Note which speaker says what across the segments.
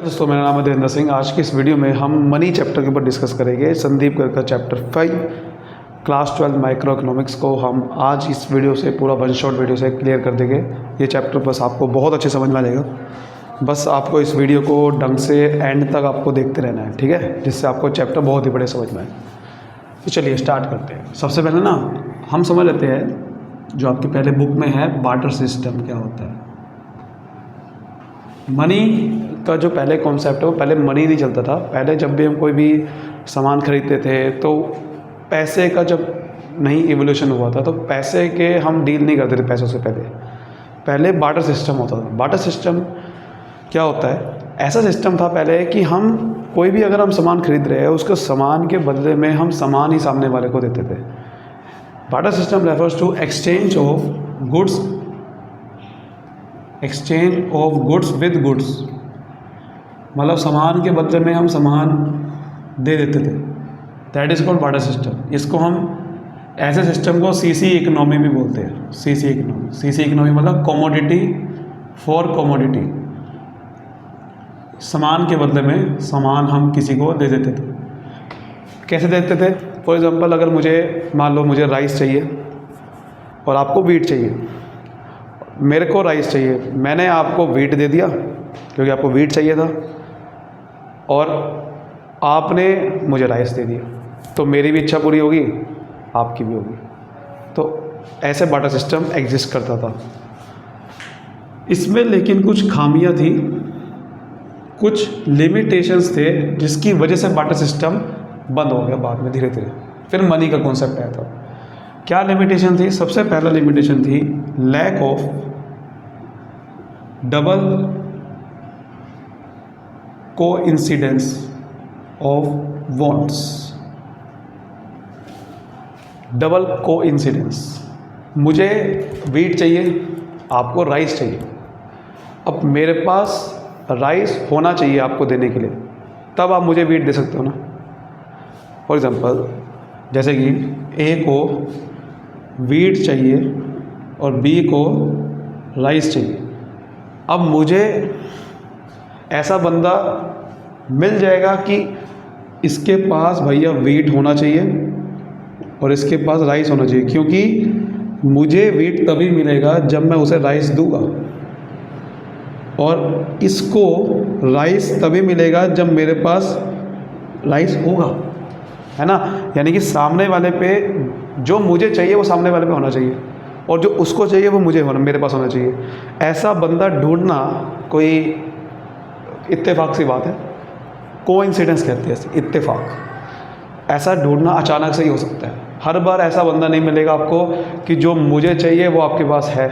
Speaker 1: दोस्तों, मेरा नाम है देवेंद्र सिंह। आज की इस वीडियो में हम मनी चैप्टर के ऊपर डिस्कस करेंगे। संदीप गर्ग का चैप्टर 5 क्लास 12 माइक्रो इकोनॉमिक्स को हम आज इस वीडियो से पूरा वन शॉट वीडियो से क्लियर कर देंगे। ये चैप्टर बस आपको बहुत अच्छे समझ में आ जाएगा। बस आपको इस वीडियो को ढंग से एंड तक आपको देखते रहना है, ठीक है, जिससे आपको चैप्टर बहुत ही बड़े समझ में आए। तो चलिए स्टार्ट करते हैं। सबसे पहले ना हम समझ लेते हैं जो आपके पहले बुक में है बार्टर सिस्टम क्या होता है। मनी का जो पहले कॉन्सेप्ट है वो पहले मनी नहीं चलता था। पहले जब भी हम कोई भी सामान खरीदते थे तो पैसे का जब नहीं इवोल्यूशन हुआ था तो पैसे के हम डील नहीं करते थे पैसों से। पहले बार्टर सिस्टम होता था। बार्टर सिस्टम क्या होता है? ऐसा सिस्टम था पहले कि हम कोई भी अगर हम सामान खरीद रहे हैं उसके सामान के बदले में हम सामान ही सामने वाले को देते थे। Barter system refers to exchange of goods with goods, मतलब सामान के बदले में हम सामान दे देते थे। That is called barter system. इसको हम ऐसे सिस्टम को सीसी इकोनॉमी भी बोलते हैं। सीसी इकोनॉमी मतलब कमोडिटी फॉर कमोडिटी। सामान के बदले में सामान हम किसी को दे देते थे। कैसे देते थे? फॉर एग्जांपल, अगर मान लो मुझे राइस चाहिए और आपको वीट चाहिए। मेरे को राइस चाहिए, मैंने आपको वीट दे दिया क्योंकि आपको वीट चाहिए था, और आपने मुझे राइस दे दिया, तो मेरी भी इच्छा पूरी होगी, आपकी भी होगी। तो ऐसे बार्टर सिस्टम एग्जिस्ट करता था। इसमें लेकिन कुछ खामियां थी, कुछ लिमिटेशंस थे, जिसकी वजह से बार्टर सिस्टम बंद हो गया बाद में धीरे धीरे। फिर मनी का कॉन्सेप्ट आया था। क्या लिमिटेशन थी? सबसे पहला लिमिटेशन थी lack of double coincidence of wants. Double coincidence, मुझे वीट चाहिए, आपको राइस चाहिए। अब मेरे पास राइस होना चाहिए आपको देने के लिए, तब आप मुझे वीट दे सकते हो ना। फॉर एग्जांपल, जैसे कि ए को वीट चाहिए और बी को राइस चाहिए। अब मुझे ऐसा बंदा मिल जाएगा कि इसके पास भैया वीट होना चाहिए और इसके पास राइस होना चाहिए, क्योंकि मुझे वीट तभी मिलेगा जब मैं उसे राइस दूंगा, और इसको राइस तभी मिलेगा जब मेरे पास राइस होगा, है ना। यानी कि सामने वाले पे जो मुझे चाहिए वो सामने वाले पे होना चाहिए, और जो उसको चाहिए वो मेरे पास होना चाहिए। ऐसा बंदा ढूंढना कोई इत्तेफाक सी बात है। कोइंसिडेंस कहते हैं इसे, इत्तेफाक। ऐसा ढूंढना अचानक से ही हो सकता है। हर बार ऐसा बंदा नहीं मिलेगा आपको कि जो मुझे चाहिए वो आपके पास है,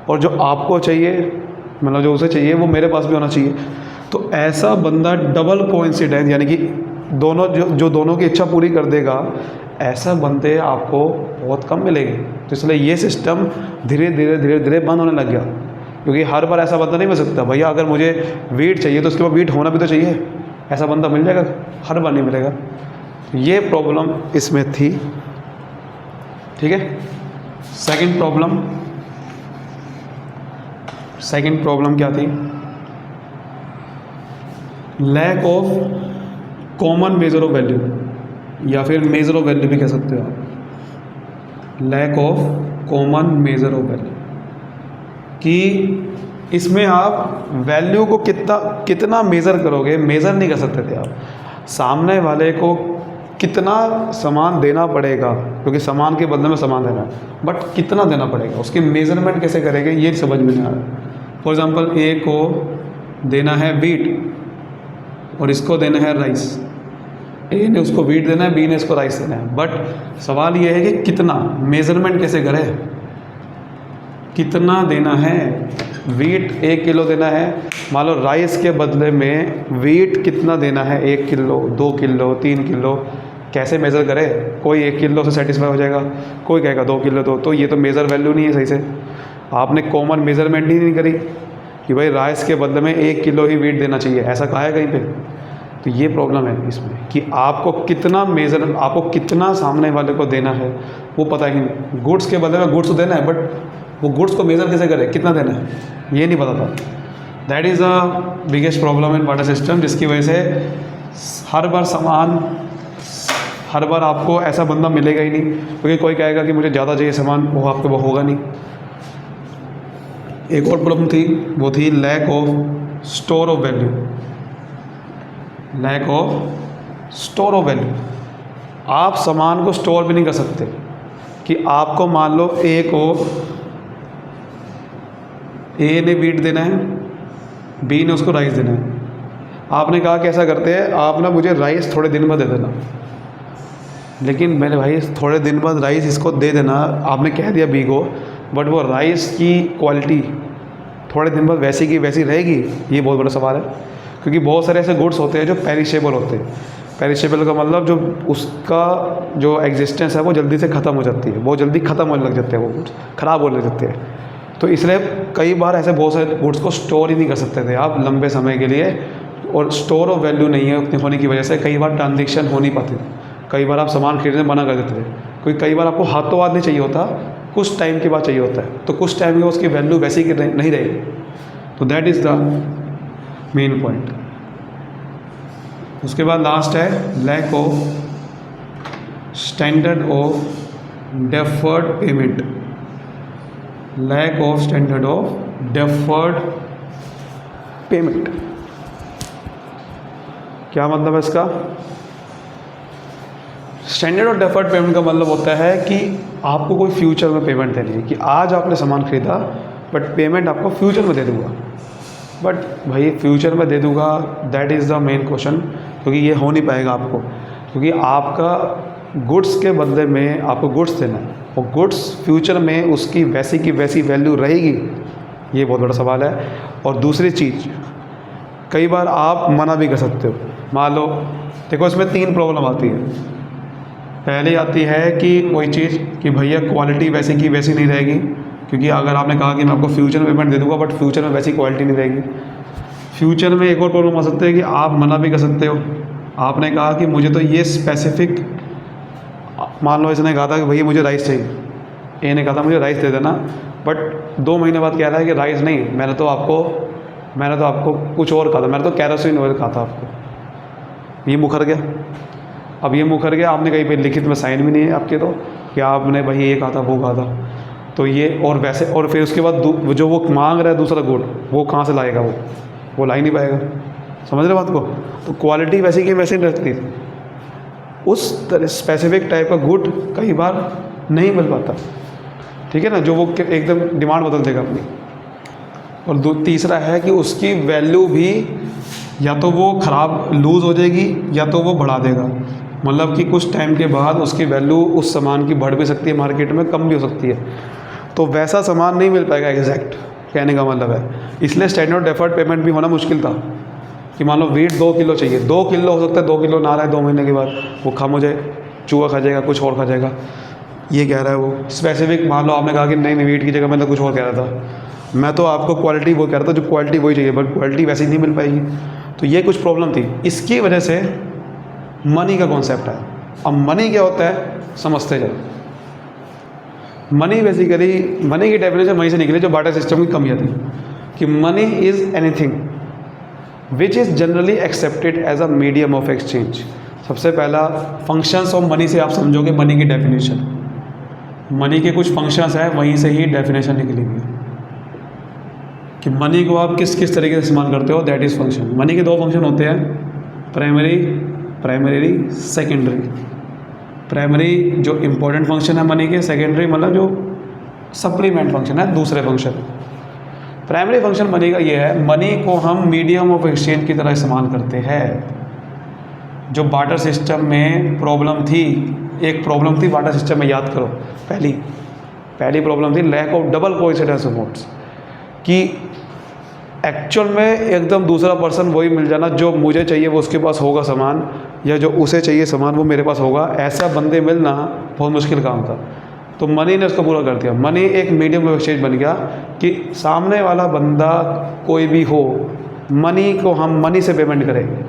Speaker 1: और जो आपको चाहिए, मतलब जो उसे चाहिए, वो मेरे पास भी होना चाहिए। तो ऐसा बंदा डबल कोइंसिडेंस, यानी कि दोनों जो दोनों की इच्छा पूरी कर देगा, ऐसा बंदे आपको बहुत कम मिलेंगे। तो इसलिए ये सिस्टम धीरे धीरे बंद होने लग गया, क्योंकि हर बार ऐसा बंदा नहीं मिल सकता। भैया अगर मुझे वीट चाहिए तो उसके बाद वीट होना भी तो चाहिए। ऐसा बंदा मिल जाएगा? हर बार नहीं मिलेगा। ये प्रॉब्लम इसमें थी, ठीक है। सेकंड प्रॉब्लम क्या थी? Lack of common measure of value, या फिर मेजर ऑफ वैल्यू भी कह सकते हो आप। Lack of common measure of value, कि इसमें आप वैल्यू को कितना मेज़र करोगे, मेज़र नहीं कर सकते थे आप। सामने वाले को कितना सामान देना पड़ेगा, क्योंकि सामान के बदले में सामान देना है, बट कितना देना पड़ेगा, उसकी मेज़रमेंट कैसे करेंगे ये समझ में नहीं आ रहा। फॉर एग्जांपल, ए को देना है वीट और इसको देना है राइस। ए ने उसको वीट देना है, बी ने इसको राइस देना है, बट सवाल ये है कि कितना, मेज़रमेंट कैसे करें, कितना देना है। वीट 1 किलो देना है, मान लो राइस के बदले में वीट कितना देना है, 1 किलो, 2 किलो, 3 किलो, कैसे मेज़र करें? कोई 1 किलो से सेटिस्फाई हो जाएगा, कोई कहेगा 2 किलो दो। तो ये तो मेज़र वैल्यू नहीं है सही से। आपने कॉमन मेज़रमेंट ही नहीं करी कि भाई राइस के बदले में 1 किलो ही वीट देना चाहिए, ऐसा कहा है कहीं पे? तो ये प्रॉब्लम है इसमें कि आपको कितना सामने वाले को देना है वो पता ही नहीं। गुड्स के बदले में गुड्स तो देना है, बट वो गुड्स को मेज़र कैसे करें, कितना देना है, ये नहीं पता था। That is the biggest problem in barter system, जिसकी वजह से हर बार आपको ऐसा बंदा मिलेगा ही नहीं, क्योंकि कोई कहेगा कि मुझे ज़्यादा चाहिए सामान, वो आपके वो होगा नहीं। एक और प्रॉब्लम थी, वो थी lack of store of value. Lack of store of value, आप सामान को स्टोर भी नहीं कर सकते। कि आपको मान लो ए ने वीट देना है, बी ने उसको राइस देना है। आपने कहा कि ऐसा करते हैं, आप ना मुझे राइस थोड़े दिन बाद दे देना। लेकिन मेरे भाई थोड़े दिन बाद राइस इसको दे देना, आपने कह दिया बी को, बट वो राइस की क्वालिटी थोड़े दिन बाद वैसी की वैसी रहेगी, ये बहुत बड़ा सवाल है। क्योंकि बहुत सारे ऐसे गुड्स होते हैं जो पेरिशेबल होते हैं। पेरिशेबल का मतलब जो उसका जो एग्जिस्टेंस है वो जल्दी से ख़त्म हो जाती है, बहुत जल्दी ख़त्म होने लग जाते हैं, वो गुड्स ख़राब होने लग जाते हैं। तो इसलिए कई बार ऐसे बहुत सारे गुड्स को स्टोर ही नहीं कर सकते थे आप लंबे समय के लिए, और स्टोर ऑफ वैल्यू नहीं है उतनी होने की वजह से कई बार ट्रांजेक्शन हो नहीं पाती थी। कई बार आप सामान खरीदने मना कर देते थे, क्योंकि कई बार आपको हाथों हाथ नहीं चाहिए होता, कुछ टाइम के बाद चाहिए होता है, तो कुछ टाइम में उसकी वैल्यू वैसी की नहीं रहेगी। तो that is the main point. उसके बाद लास्ट है lack of standard of deferred payment. Lack of standard of deferred payment, क्या मतलब है इसका? स्टैंडर्ड ऑफ डेफर्ड पेमेंट का मतलब होता है कि आपको कोई फ्यूचर में पेमेंट देनी है, कि आज आपने सामान खरीदा बट पेमेंट आपको फ्यूचर में दे दूंगा। बट भाई फ्यूचर में दे दूंगा, that is the main question, क्योंकि ये हो नहीं पाएगा आपको, क्योंकि आपका गुड्स के बदले में आपको गुड्स देना है, और गुड्स फ्यूचर में उसकी वैसी की वैसी वैल्यू रहेगी, ये बहुत बड़ा सवाल है। और दूसरी चीज़, कई बार आप मना भी कर सकते हो। मान लो देखो, इसमें 3 प्रॉब्लम आती है। पहले आती है कि वही चीज़ कि भैया क्वालिटी वैसी की वैसी नहीं रहेगी, क्योंकि अगर आपने कहा कि मैं आपको फ्यूचर में पेमेंट दे दूंगा बट फ्यूचर में वैसी क्वालिटी नहीं रहेगी। फ्यूचर में एक और प्रॉब्लम आ सकती है कि आप मना भी कर सकते हो। आपने कहा कि मुझे तो ये स्पेसिफिक, मान लो इसने कहा था कि भैया मुझे राइस चाहिए, ए ने कहा था मुझे राइस दे देना, बट 2 महीने बाद कह रहा है कि राइस नहीं, मैंने तो आपको कुछ और कहा था, मैंने तो कैरोसिन ऑयल कहा था आपको। ये मुखर गया। अब ये मुखर गया, आपने कहीं पे लिखित में साइन भी नहीं है आपके, तो कि आपने भाई ये कहा था वो कहा था, तो ये और वैसे, और फिर उसके बाद जो वो मांग रहा है दूसरा गुड, वो कहाँ से लाएगा? वो ला ही नहीं पाएगा। समझ रहे बात को? तो क्वालिटी वैसी की वैसी नहीं रहती, उस तरह स्पेसिफिक टाइप का गुड कई बार नहीं मिल पाता, ठीक है ना, जो वो एकदम डिमांड बदल देगा अपनी। और तीसरा है कि उसकी वैल्यू भी या तो वो ख़राब लूज़ हो जाएगी या तो वो बढ़ा देगा। मतलब कि कुछ टाइम के बाद उसकी वैल्यू उस सामान की बढ़ भी सकती है मार्केट में, कम भी हो सकती है, तो वैसा सामान नहीं मिल पाएगा एग्जैक्ट, कहने का मतलब है। इसलिए स्टैंडर्ड डेफर्ड पेमेंट भी होना मुश्किल था, कि मान लो वीट 2 किलो चाहिए, 2 किलो हो सकता है 2 किलो ना रहे 2 महीने के बाद, वो कम हो जाए, चूहा खा जाएगा, कुछ और खा जाएगा, ये कह रहा है वो स्पेसिफिक। मान लो आपने कहा कि नहीं वीट की जगह मैं तो कुछ और कह रहा था, मैं तो आपको क्वालिटी वो कह रहा था, जो क्वालिटी वही चाहिए बट क्वालिटी वैसी नहीं मिल पाएगी। तो ये कुछ प्रॉब्लम थी, इसकी वजह से मनी का कॉन्सेप्ट है। अब मनी क्या होता है समझते जाओ। मनी बेसिकली, मनी की डेफिनेशन वहीं से निकली जो बार्टर सिस्टम की कमियाँ थी, कि money is anything which is generally accepted as a medium of exchange. सबसे पहला फंक्शंस ऑफ मनी से आप समझोगे मनी की डेफिनेशन। मनी के कुछ फंक्शंस हैं, वहीं से ही डेफिनेशन निकली हुई है कि मनी को आप किस किस तरीके से इस्तेमाल करते हो, दैट इज़ फंक्शन। मनी के 2 फंक्शन होते हैं, प्राइमरी सेकेंडरी। प्राइमरी जो इम्पोर्टेंट फंक्शन है मनी के, सेकेंडरी मतलब जो सप्लीमेंट फंक्शन है, दूसरे फंक्शन। प्राइमरी फंक्शन मनी का ये है, मनी को हम मीडियम ऑफ एक्सचेंज की तरह इस्तेमाल करते हैं। जो बार्टर सिस्टम में प्रॉब्लम थी, एक प्रॉब्लम थी बार्टर सिस्टम में, याद करो, पहली प्रॉब्लम थी lack of double coincidence of modes, कि एक्चुअल में एकदम दूसरा पर्सन वही मिल जाना, जो मुझे चाहिए वो उसके पास होगा सामान, या जो उसे चाहिए सामान वो मेरे पास होगा, ऐसा बंदे मिलना बहुत मुश्किल काम था। तो मनी ने उसको पूरा कर दिया। मनी एक मीडियम ऑफ एक्सचेंज बन गया, कि सामने वाला बंदा कोई भी हो, मनी को हम मनी से पेमेंट करेंगे।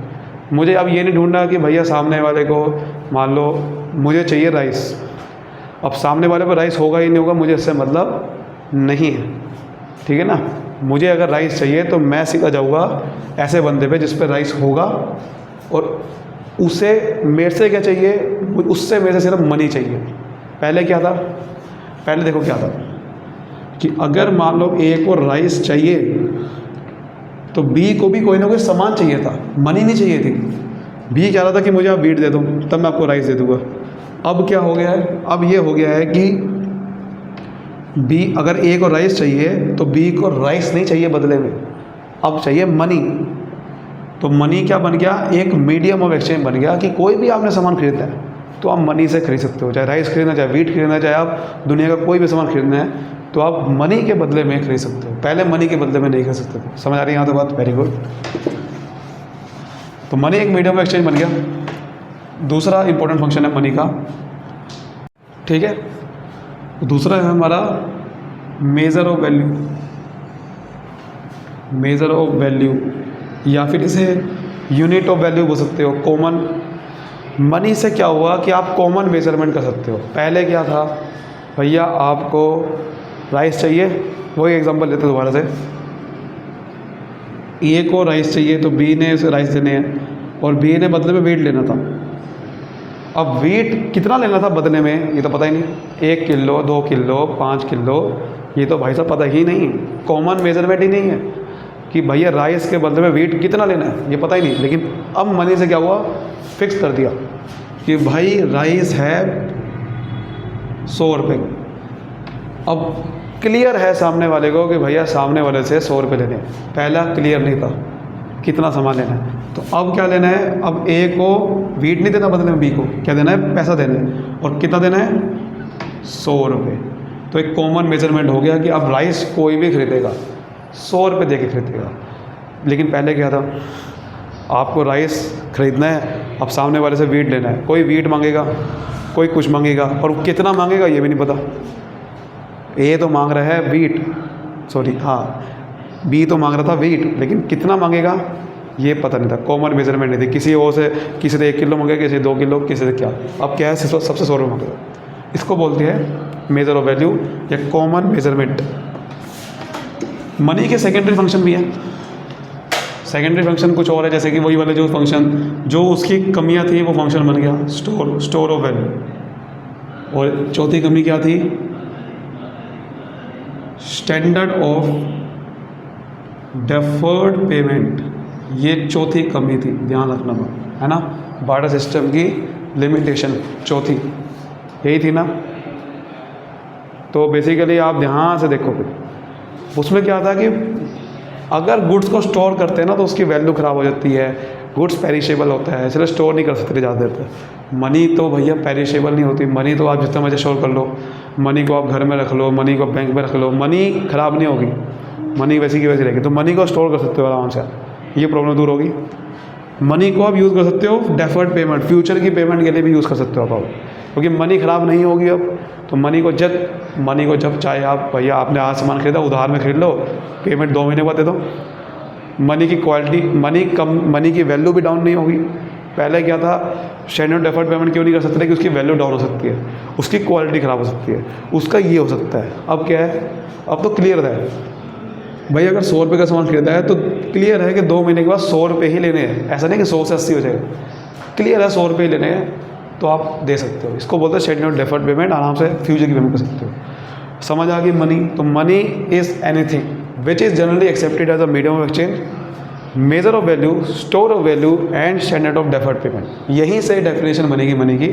Speaker 1: मुझे अब ये नहीं ढूंढना कि भैया सामने वाले को, मान लो मुझे चाहिए राइस, अब सामने वाले पर राइस होगा ही नहीं होगा, मुझे इससे मतलब नहीं है, ठीक है ना। मुझे अगर राइस चाहिए तो मैं सीधा जाऊँगा ऐसे बंदे पे जिस पे राइस होगा, और उसे मेरे से क्या चाहिए, उससे मेरे से सिर्फ मनी चाहिए। पहले क्या था, पहले देखो क्या था कि अगर मान लो ए को राइस चाहिए तो बी को भी कोई ना कोई सामान चाहिए था, मनी नहीं चाहिए थी। बी कह रहा था कि मुझे आप वीट दे दो तब मैं आपको राइस दे दूँगा। अब क्या हो गया है, अब ये हो गया है कि बी, अगर ए को राइस चाहिए तो बी को राइस नहीं चाहिए बदले में, अब चाहिए मनी। तो मनी क्या बन गया, एक मीडियम ऑफ एक्सचेंज बन गया कि कोई भी आपने सामान खरीदना है तो आप मनी से खरीद सकते हो, चाहे राइस खरीदना, चाहे वीट खरीदना, चाहे आप दुनिया का कोई भी सामान खरीदना है तो आप मनी के बदले में खरीद सकते हो। पहले मनी के बदले में नहीं खरीद सकते थे। समझ आ रही है यहाँ तक बात? Very good. तो मनी एक मीडियम ऑफ एक्सचेंज बन गया। दूसरा इंपॉर्टेंट फंक्शन है मनी का, ठीक है। दूसरा है हमारा measure of value, measure of value, या फिर इसे यूनिट ऑफ वैल्यू बोल सकते हो। कॉमन मनी से क्या हुआ कि आप कॉमन मेजरमेंट कर सकते हो। पहले क्या था, भैया आपको राइस चाहिए, वही एग्जांपल लेते दोबारा से, ए को राइस चाहिए तो बी ने उसे राइस देने हैं, और बी ने बदले में वीट लेना था। अब वीट कितना लेना था बदले में ये तो पता ही नहीं, 1 किलो, 2 किलो, 5 किलो, ये तो भाई साहब पता ही नहीं, कॉमन मेजरमेंट ही नहीं है कि भैया राइस के बदले में वीट कितना लेना है, ये पता ही नहीं। लेकिन अब मनी से क्या हुआ, फिक्स कर दिया कि भाई राइस है 100 रुपये। अब क्लियर है सामने वाले को कि भैया सामने वाले से 100 रुपये लेने हैं। पहला क्लियर नहीं था कितना सामान लेना है, तो अब क्या लेना है, अब ए को वीट नहीं देना बदले में, बी को क्या देना है, पैसा देना है, और कितना देना है, 100 रुपये। तो एक कॉमन मेजरमेंट हो गया कि अब राइस कोई भी खरीदेगा 100 रुपये दे के खरीदेगा। लेकिन पहले क्या था, आपको राइस खरीदना है, अब सामने वाले से वीट लेना है, कोई वीट मांगेगा, कोई कुछ मांगेगा, और कितना मांगेगा ये भी नहीं पता। ए तो मांग रहा है वीट, सॉरी हाँ, बी तो मांग रहा था वीट, लेकिन कितना मांगेगा ये पता नहीं था, कॉमन मेजरमेंट नहीं थी। किसी और से, किसी से 1 किलो मांगेगा, किसी से 2 किलो, किसी से क्या। अब क्या है, सबसे 100 रुपये मांगेगा। इसको बोलते हैं मेजर ऑफ वैल्यू या कॉमन मेजरमेंट। मनी के सेकेंडरी फंक्शन भी है। सेकेंडरी फंक्शन कुछ और है, जैसे कि वही वाले जो फंक्शन जो उसकी कमियां थी वो फंक्शन बन गया स्टोर ऑफ वैल्यू। और चौथी कमी क्या थी, स्टैंडर्ड ऑफ डेफर्ड पेमेंट, ये चौथी कमी थी, ध्यान रखना है ना। बार्टर सिस्टम की लिमिटेशन चौथी यही थी ना। तो बेसिकली आप ध्यान से देखोगे उसमें क्या था कि अगर गुड्स को स्टोर करते हैं ना तो उसकी वैल्यू ख़राब हो जाती है, गुड्स पेरिशेबल होता है, इसलिए स्टोर नहीं कर सकते ज़्यादा देर तक। मनी तो भैया पेरिशेबल नहीं होती, मनी तो आप जितना मर्जी स्टोर कर लो, मनी को आप घर में रख लो, मनी को बैंक में रख लो, मनी ख़राब नहीं होगी, मनी वैसी की वैसी रहेगी। तो मनी को स्टोर कर सकते हो आराम से, ये प्रॉब्लम दूर होगी। मनी को आप यूज़ कर सकते हो डेफर्ड पेमेंट, फ्यूचर की पेमेंट के लिए भी यूज़ कर सकते हो आप, क्योंकि मनी ख़राब नहीं होगी अब। तो मनी को जब चाहे आप, भैया आपने आज सामान खरीदा, उधार में खरीद लो, पेमेंट 2 महीने बाद दे दो। मनी की क्वालिटी, मनी की वैल्यू भी डाउन नहीं होगी। पहले क्या था, स्टैंडर्ड डेफर्ड पेमेंट क्यों नहीं कर सकते कि उसकी वैल्यू डाउन हो सकती है, उसकी क्वालिटी ख़राब हो सकती है, उसका ये हो सकता है। अब क्या है, अब तो क्लियर है भाई, अगर 100 रुपये का सामान खरीदा है तो क्लियर है कि 2 महीने के बाद 100 रुपये ही लेने हैं, ऐसा नहीं कि 100 से 80 हो जाएगा। क्लियर है 100 रुपये ही लेने हैं तो आप दे सकते हो। इसको बोलते हैं स्टैंडर्ड डेफर्ड पेमेंट, आराम से फ्यूचर की पेमेंट कर सकते हो। समझ आ गई मनी। तो money is anything which is generally accepted as a medium of exchange, measure of value, store of value and standard of deferred payment. यहीं से डेफिनेशन बनेगी मनी की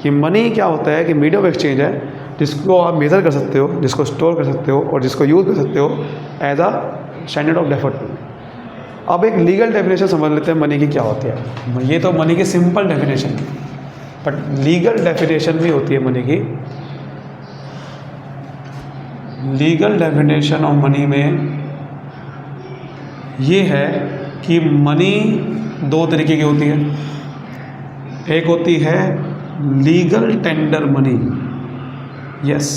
Speaker 1: कि मनी क्या होता है कि मीडियम ऑफ एक्सचेंज है जिसको आप मेज़र कर सकते हो, जिसको स्टोर कर सकते हो और जिसको यूज़ कर सकते हो as a standard of deferred payment. अब एक लीगल डेफिनेशन समझ लेते हैं मनी की क्या होती है। ये तो मनी की सिंपल डेफिनेशन है, बट लीगल डेफिनेशन भी होती है मनी की। लीगल डेफिनेशन ऑफ मनी में ये है कि मनी 2 तरीके की होती है। एक होती है legal tender money, yes,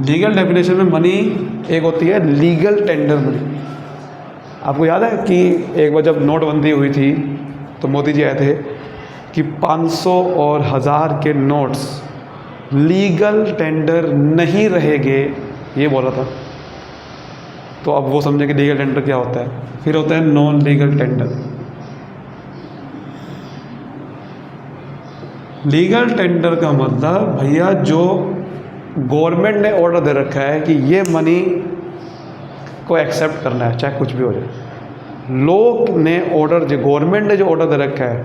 Speaker 1: legal definition में मनी एक होती है लीगल टेंडर मनी। आपको याद है कि एक बार जब नोटबंदी हुई थी तो मोदी जी आए थे कि 500 और 1000 के नोट्स लीगल टेंडर नहीं रहेंगे ये बोला था। तो अब वो समझे कि लीगल टेंडर क्या होता है। फिर होता है non legal tender. Legal tender का मतलब भैया जो गवर्नमेंट ने ऑर्डर दे रखा है कि ये मनी को एक्सेप्ट करना है, चाहे कुछ भी हो जाए। लोग ने ऑर्डर, जो गवर्नमेंट ने जो ऑर्डर दे रखा है,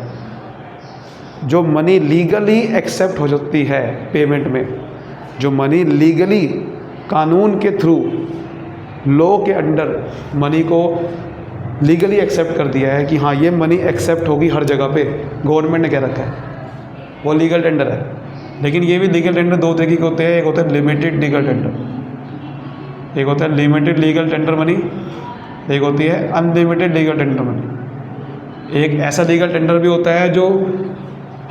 Speaker 1: जो मनी लीगली एक्सेप्ट हो जाती है पेमेंट में, जो मनी लीगली कानून के थ्रू लॉ के अंडर मनी को लीगली एक्सेप्ट कर दिया है कि हाँ ये मनी एक्सेप्ट होगी हर जगह पे, गवर्नमेंट ने क्या रखा है, वो लीगल टेंडर है। लेकिन ये भी लीगल टेंडर दो तरीके के होते हैं। एक होता है लिमिटेड लीगल टेंडर, एक होता है लिमिटेड लीगल टेंडर मनी, एक होती है अनलिमिटेड लीगल टेंडर मनी। एक ऐसा लीगल टेंडर भी होता है जो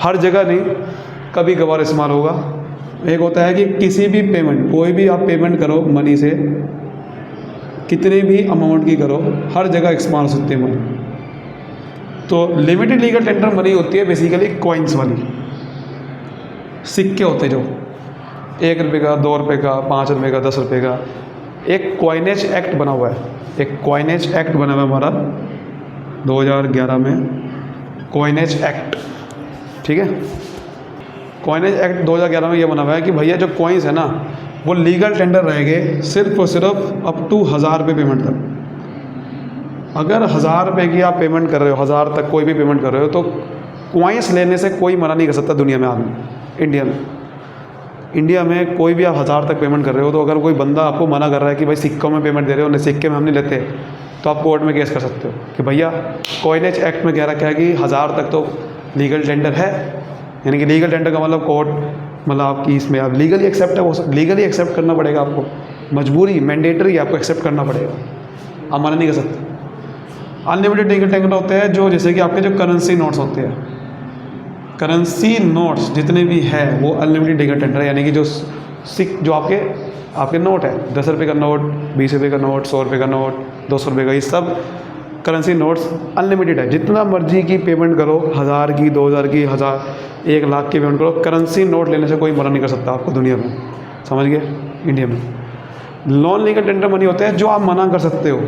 Speaker 1: हर जगह नहीं, कभी कभार इस्तेमाल होगा। एक होता है कि किसी भी पेमेंट, कोई भी आप पेमेंट करो मनी से, कितने भी अमाउंट की करो, हर जगह इस्तेमाल हो सकती है मनी। तो लिमिटेड लीगल टेंडर मनी होती है बेसिकली कॉइन्स वाली, सिक्के होते जो 1 रुपये का, 2 रुपये का, 5 रुपये का, 10 रुपये का। एक कॉइनेज एक्ट बना हुआ है, एक कॉइनेज एक्ट बना हुआ है हमारा 2011 में, कॉइनेज एक्ट, ठीक है। कॉइनेज एक्ट 2011 में ये बना हुआ है कि भैया जो कॉइन्स है ना, वो लीगल टेंडर रहेंगे सिर्फ और सिर्फ अप टू 1000 रुपये पेमेंट तक। अगर 1000 रुपये की आप पेमेंट कर रहे हो, 1000 तक कोई भी पेमेंट कर रहे हो, तो कॉइन्स लेने से कोई मना नहीं कर सकता दुनिया में आदमी। इंडिया में कोई भी आप 1000 तक पेमेंट कर रहे हो, तो अगर कोई बंदा आपको मना कर रहा है कि भाई सिक्कों में पेमेंट दे रहे हो, नहीं सिक्के में हम नहीं लेते, तो आप कोर्ट में केस कर सकते हो कि भैया कॉइनेज एक्ट में कह रखा है कि 1000 तक तो लीगल टेंडर है। यानी कि लीगल टेंडर का मतलब कोर्ट, मतलब आपकी इसमें आप लीगली एक्सेप्ट है, वो लीगली एक्सेप्ट करना पड़ेगा आपको, मजबूरी, मैंडेटरी आपको एक्सेप्ट करना पड़ेगा, आप मना नहीं कर सकते। अनलिमिटेड लीगल टेंडर होते हैं जो, जैसे कि आपके जो करेंसी नोट्स होते हैं, करेंसी नोट्स जितने भी है वो अनलिमिटेड लीगल टेंडर है। यानी कि जो जो आपके नोट है, 10 रुपये का नोट, 20 रुपये का नोट, 100 रुपये का नोट, 200 रुपये का, ये सब करेंसी नोट्स अनलिमिटेड है। जितना मर्जी की पेमेंट करो, 1000 की, 2000 की, 1000, 1 लाख की पेमेंट करो, करेंसी नोट लेने से कोई मना नहीं कर सकता आपको दुनिया में, समझ गए। इंडिया में नॉन लीगल टेंडर मनी होते हैं जो आप मना कर सकते हो,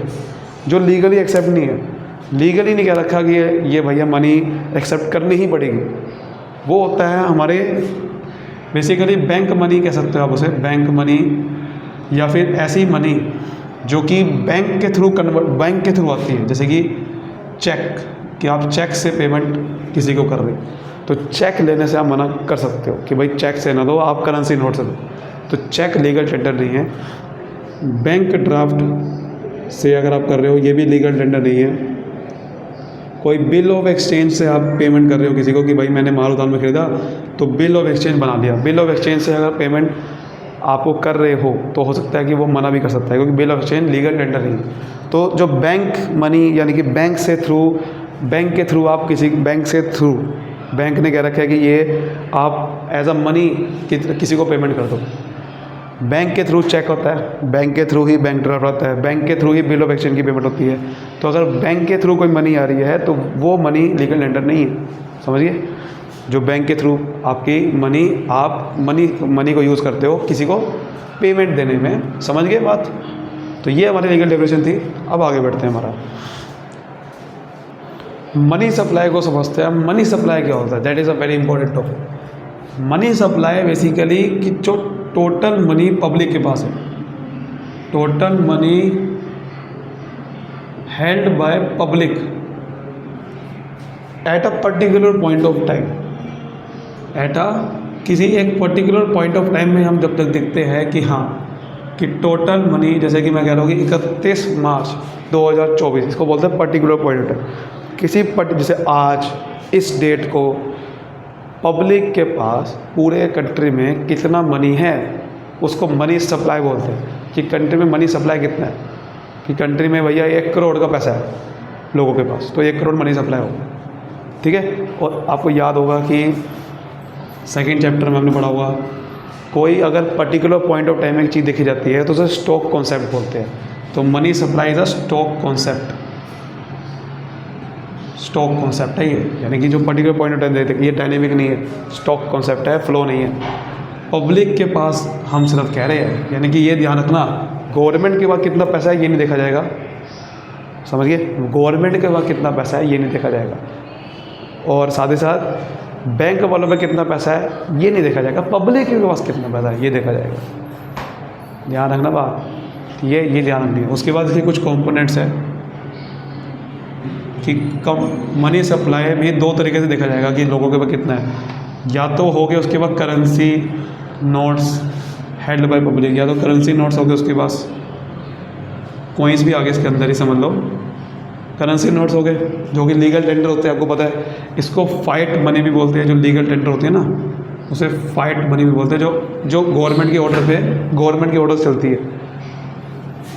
Speaker 1: जो लीगली एक्सेप्ट नहीं है। लीगली नहीं कह रखा कि ये भैया मनी एक्सेप्ट करनी ही पड़ेगी। वो होता है हमारे बेसिकली बैंक मनी कह सकते हो आप उसे, बैंक मनी, या फिर ऐसी मनी जो कि बैंक के थ्रू बैंक के थ्रू आती है। जैसे कि चेक, कि आप चेक से पेमेंट किसी को कर रहे हो, तो चेक लेने से आप मना कर सकते हो कि भाई चेक से ना दो, आप करेंसी नोट से दो। तो चेक लीगल टेंडर नहीं है। बैंक ड्राफ्ट से अगर आप कर रहे हो, ये भी लीगल टेंडर नहीं है। कोई बिल ऑफ एक्सचेंज से आप पेमेंट कर रहे हो किसी को कि भाई मैंने माल उधार में खरीदा, तो बिल ऑफ एक्सचेंज बना लिया। बिल ऑफ एक्सचेंज से अगर पेमेंट आपको कर रहे हो तो हो सकता है कि वो मना भी कर सकता है, क्योंकि bill of exchange legal tender नहीं है। तो जो बैंक मनी, यानी कि बैंक के थ्रू आप किसी बैंक से थ्रू, बैंक ने कह रखा है कि ये आप एज अ मनी किसी को पेमेंट कर दो। बैंक के थ्रू चेक होता है, बैंक के थ्रू ही बैंक ड्राफ्ट आता है, बैंक के through he bill of exchange की पेमेंट होती है। तो अगर बैंक के थ्रू कोई मनी आ रही है तो वो मनी लीगल टेंडर नहीं है, समझिए। जो बैंक के थ्रू आपकी मनी, आप मनी को यूज़ करते हो किसी को पेमेंट देने में, समझ गए बात। तो ये हमारी लीगल डेफिनेशन थी। अब आगे बढ़ते हैं। हमारा मनी सप्लाई को समझते हैं। मनी सप्लाई क्या होता है, that is a very important topic. Money supply basically कि जो टोटल मनी पब्लिक के पास है, total money held by public at a particular point of time, किसी एक पर्टिकुलर पॉइंट ऑफ टाइम में हम जब तक देखते हैं कि हाँ कि टोटल मनी, जैसे कि मैं कह रहा हूँ कि 31 मार्च 2024, इसको बोलते हैं पर्टिकुलर पॉइंट ऑफ टाइम। किसी जैसे आज इस डेट को पब्लिक के पास पूरे कंट्री में कितना मनी है, उसको मनी सप्लाई बोलते हैं। कि कंट्री में मनी सप्लाई कितना है, कि कंट्री में भैया 1 करोड़ का पैसा है लोगों के पास, तो 1 करोड़ मनी सप्लाई होगा, ठीक है। और आपको याद होगा कि सेकंड चैप्टर में हमने पढ़ा हुआ, कोई अगर पर्टिकुलर पॉइंट ऑफ टाइम में एक चीज़ देखी जाती है तो उसे स्टॉक कॉन्सेप्ट बोलते हैं। तो money supply is a stock concept, stock concept है ये। यानी कि जो पर्टिकुलर पॉइंट ऑफ टाइम देते हैं, ये डायनेमिक नहीं है, स्टॉक कॉन्सेप्ट है, फ्लो नहीं है। पब्लिक के पास हम सिर्फ कह रहे हैं, यानी कि ये ध्यान रखना, गवर्नमेंट के पास कितना पैसा है ये नहीं देखा जाएगा, समझिए, गवर्नमेंट के पास कितना पैसा है ये नहीं देखा जाएगा, और साथ ही साथ बैंक वालों में कितना पैसा है ये नहीं देखा जाएगा, पब्लिक के पास कितना पैसा है ये देखा जाएगा। ध्यान रखना बात, ये ध्यान रखनी है। उसके बाद इसके कुछ कंपोनेंट्स है कि कम मनी सप्लाई भी दो तरीके से देखा जाएगा कि लोगों के पास कितना है, या तो हो गया उसके बाद currency notes held by public, या तो करेंसी नोट्स हो गए, उसके पास कॉइन्स भी आगे इसके अंदर ही समझ लो, करेंसी नोट्स हो गए जो कि लीगल टेंडर होते हैं, आपको पता है, इसको फाइट मनी भी बोलते हैं, जो लीगल टेंडर होते हैं ना उसे फाइट मनी भी बोलते हैं, जो गवर्नमेंट के ऑर्डर पे, गवर्नमेंट के ऑर्डर चलती है।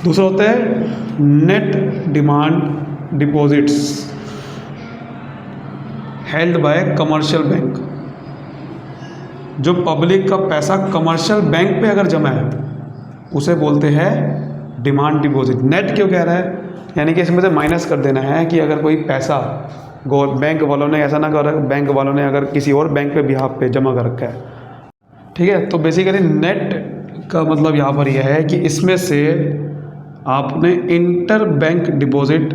Speaker 1: दूसरा होता है net demand deposits held by commercial bank, जो पब्लिक का पैसा कमर्शियल बैंक पे अगर जमा है उसे बोलते हैं डिमांड डिपॉजिट। नेट क्यों कह रहा है, यानी कि इसमें से माइनस कर देना है कि अगर कोई पैसा बैंक वालों ने ऐसा ना कर, बैंक वालों ने अगर किसी और बैंक पे बिहाफ पे जमा कर रखा है, ठीक है, तो बेसिकली नेट का मतलब यहाँ पर यह है कि इसमें से आपने इंटर बैंक डिपॉजिट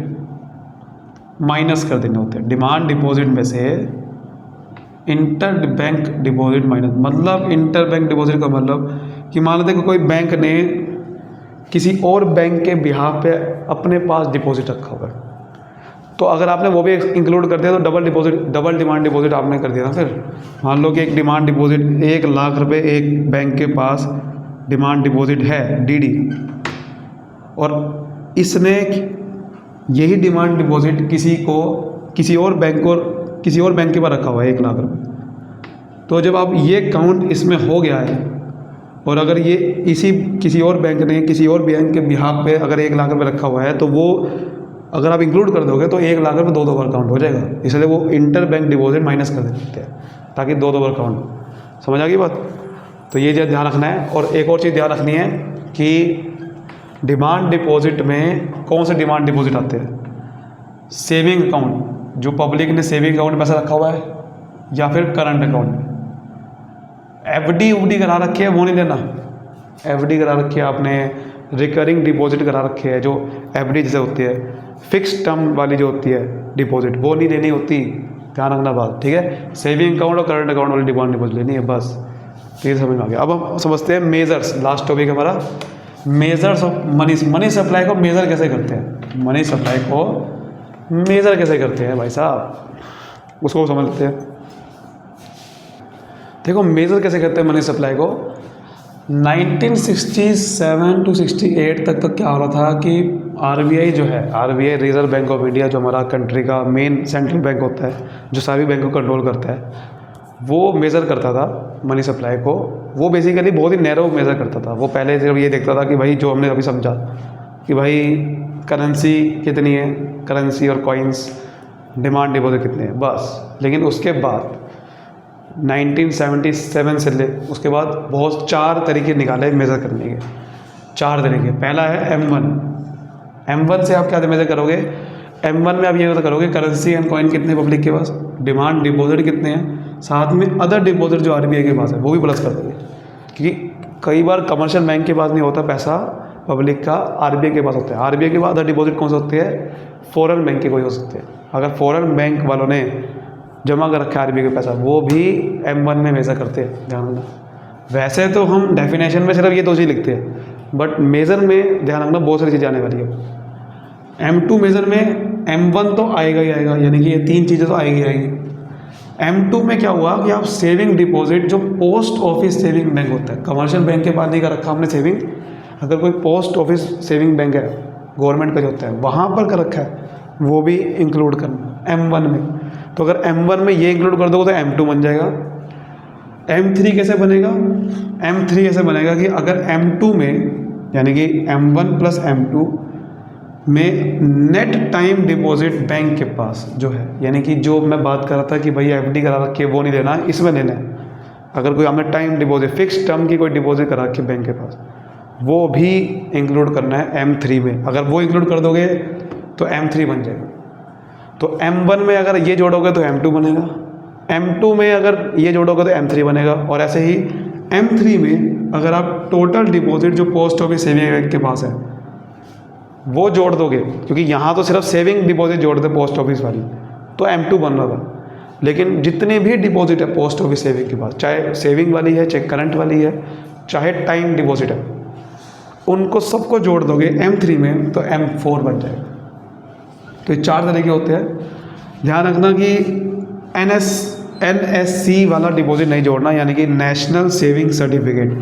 Speaker 1: माइनस कर देने होते हैं। डिमांड डिपॉजिट में से इंटर बैंक डिपॉजिट माइनस, मतलब इंटर बैंक डिपॉजिट का मतलब कि मान लेते कि कोई बैंक ने किसी और बैंक के बिहाफ पे अपने पास डिपॉजिट रखा हुआ है, तो अगर आपने वो भी इंक्लूड कर दिया तो डबल डिमांड डिपॉजिट आपने कर दिया ना। फिर मान लो कि एक डिमांड डिपॉजिट 1 लाख रुपए एक बैंक के पास डिमांड डिपॉजिट है डीडी, और इसने यही डिमांड डिपॉजिट किसी और बैंक के पास रखा हुआ है 1 लाख रुपए, तो जब आप ये काउंट इसमें हो गया है, और अगर ये किसी और बैंक ने किसी और बैंक के बिहाफ पे अगर 1 लाख रुपए रखा हुआ है, तो वो अगर आप इंक्लूड कर दोगे तो 1 लाख रुपए 2 बार काउंट हो जाएगा, इसलिए वो इंटर बैंक डिपॉजिट माइनस कर देते हैं ताकि 2 बार काउंट हो। समझ आ गई बात? तो ये चीज़ ध्यान रखना है। और एक और चीज़ ध्यान रखनी है कि डिमांड डिपॉजिट में कौन से डिमांड डिपॉजिट आते हैं, सेविंग अकाउंट, जो पब्लिक ने सेविंग अकाउंट में पैसा रखा हुआ है, या फिर करंट अकाउंट में। एफडी करा रखी है वो नहीं देना, एफडी करा रखी है आपने, रिकरिंग डिपॉजिट करा रखे है जो एफडी जैसे होती है, फिक्स टर्म वाली जो होती है डिपॉजिट वो नहीं लेनी होती, ध्यान रखना बात, ठीक है। सेविंग अकाउंट और करंट अकाउंट वाली डिमांड डिपॉजिट लेनी है बस, तो ये समझ में आ गया। अब हम समझते हैं मेजर्स, लास्ट टॉपिक हमारा मेजर्स ऑफ मनी सप्लाई को मेज़र कैसे करते हैं, मनी सप्लाई को मेज़र कैसे करते हैं भाई साहब, उसको समझ लेते हैं। देखो मेज़र कैसे करते हैं मनी सप्लाई को, 1967 to 68 तक क्या हो रहा था कि आरबीआई जो है, RBI reserve bank of India, जो हमारा कंट्री का मेन सेंट्रल बैंक होता है जो सारी बैंक को कंट्रोल करता है, वो मेज़र करता था मनी सप्लाई को। वो बेसिकली बहुत ही नैरो मेज़र करता था। वो पहले सिर्फ ये देखता था कि भाई जो हमने अभी समझा कि भाई करेंसी कितनी है, करेंसी और कॉइन्स, डिमांड डिपॉजिट कितने हैं, बस। लेकिन उसके बाद 1977 से ले उसके बाद बहुत 4 तरीके निकाले मेज़र करने के, 4 तरीके। पहला है M1 से आप क्या मेज़र करोगे, M1 में आप ये करोगे करेंसी एंड कॉइन कितने पब्लिक के पास, डिमांड डिपॉजिट कितने हैं, साथ में अदर डिपॉजिट जो आरबीआई के पास है वो भी प्लस कर दोगे, क्योंकि कई बार कमर्शियल बैंक के पास नहीं होता पैसा पब्लिक का, आरबीआई के पास होता है। आरबीआई के पास अदर डिपॉजिट कौन से होते हैं, फॉरेन बैंक के कोई हो सकते हैं। अगर फॉरेन बैंक वालों ने जमा कर रखा है आरबीआई का पैसा, वो भी M1 में मेज़र करते हैं, ध्यान रखना। वैसे तो हम डेफिनेशन में सिर्फ ये 2 चीज़ लिखते हैं, बट मेज़र में ध्यान रखना बहुत सारी चीज़ें आने वाली है। M2 मेज़र में M1 तो आएगा ही आएगा, यानी कि ये 3 चीज़ें तो आएगी। M2 में क्या हुआ कि आप सेविंग डिपॉजिट, जो पोस्ट ऑफिस सेविंग बैंक होता है, कमर्शियल बैंक के पास नहीं कर रखा हमने सेविंग, अगर कोई पोस्ट ऑफिस सेविंग बैंक है गवर्नमेंट का जो होता है वहाँ पर कर रखा है, वो भी इंक्लूड करना M1 में। तो अगर M1 में ये इंक्लूड कर दोगे तो M2 बन जाएगा। M3 कैसे बनेगा, M3 ऐसे बनेगा कि अगर M2 में, यानी कि M1 प्लस M2 में नेट टाइम डिपॉजिट बैंक के पास जो है, यानी कि जो मैं बात कर रहा था कि भाई एफडी करा रखी है वो नहीं देना, इसमें लेना है। अगर कोई हमने टाइम डिपॉजिट, फिक्स टर्म की कोई डिपॉजिट करा रखी है बैंक के पास, वो भी इंक्लूड करना है M3 में। अगर वो इंक्लूड कर दोगे तो M3 बन जाएगा। तो M1 में अगर ये जोड़ोगे तो M2 बनेगा, M2 में अगर ये जोड़ोगे तो M3 बनेगा, और ऐसे ही M3 में अगर आप टोटल डिपॉजिट जो पोस्ट ऑफिस सेविंग बैंक के पास है वो जोड़ दोगे, क्योंकि यहाँ तो सिर्फ सेविंग डिपॉजिट जोड़ दे पोस्ट ऑफिस वाली, तो M2 बन रहा था। लेकिन जितने भी डिपॉजिट है पोस्ट ऑफिस सेविंग के पास, चाहे सेविंग वाली है, चाहे करंट वाली है, चाहे टाइम डिपॉजिट है, उनको सबको जोड़ दोगे M3 में तो M4 बन जाएगा। तो ये 4 तरीके होते हैं। ध्यान रखना कि NSC वाला डिपॉजिट नहीं जोड़ना, यानी कि नेशनल सेविंग सर्टिफिकेट,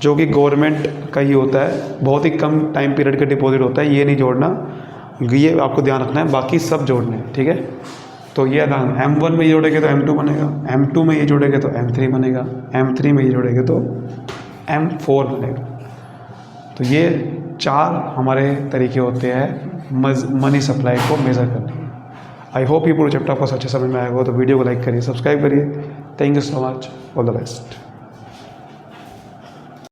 Speaker 1: जो कि गवर्नमेंट का ही होता है, बहुत ही कम टाइम पीरियड का डिपॉजिट होता है, ये नहीं जोड़ना, ये आपको ध्यान रखना है। बाकी सब जोड़ने हैं, ठीक है। तो ये ध्यान, M1 में ये जोड़ेंगे तो M2 बनेगा, M2 में ये जोड़ेंगे तो M3 बनेगा, M3 में ये जोड़ेंगे तो M4 बनेगा। तो ये 4 हमारे तरीके होते हैं मनी सप्लाई को मेज़र करने के। आई होप ये पूरा चैप्टर आपको अच्छे समझ में आएगा। तो वीडियो को लाइक करिए, सब्सक्राइब करिए। Thank you so much, all the best.